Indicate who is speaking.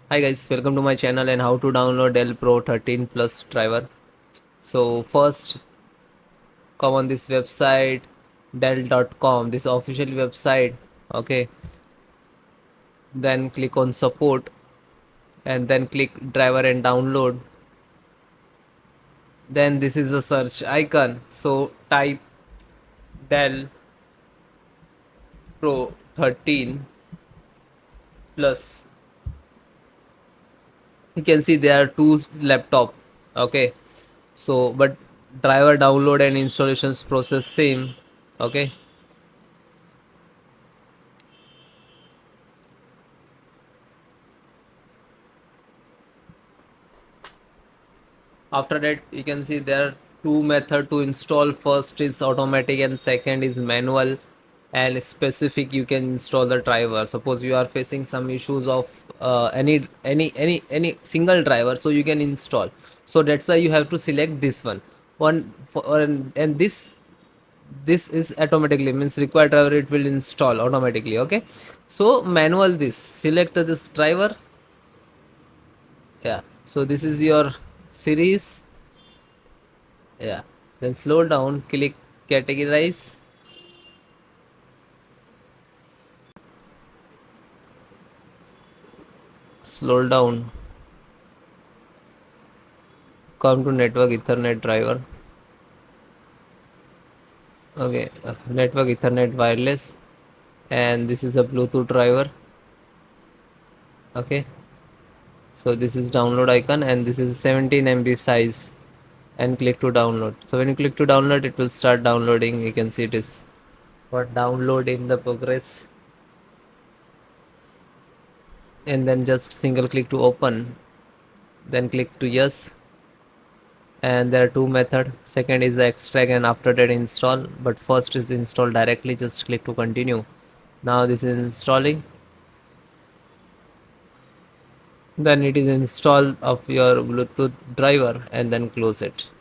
Speaker 1: Hi guys, welcome to my channel and how to download Dell Pro 13 Plus driver. So first come on this website dell.com, this official website. Okay, then click on support and then click driver and download. Then this is the search icon. So type Dell Pro 13 Plus. You can see there are two laptop. Okay, so but driver download and installations process same. Okay, after that you can see there are two method to install. First is automatic and second is manual, and specific you can install the driver. Suppose you are facing some issues of any single driver, so you can install. So that's why you have to select this one for, and this is automatically means required driver, it will install automatically. Okay, so manual, this select this driver. Yeah, so this is your series. Yeah, then slow down, click categorize. Slow down, come to network ethernet driver. Okay, network ethernet wireless, and this is a bluetooth driver. Okay, so this is download icon and this is 17 MB size, and click to download. So when you click to download, it will start downloading. You can see it is for download in the progress, and then just single click to open, then click to yes. And there are two method. Second is extract and after that install, but first is install directly. Just click to continue. Now this is installing, then it is install of your Bluetooth driver, and then close it.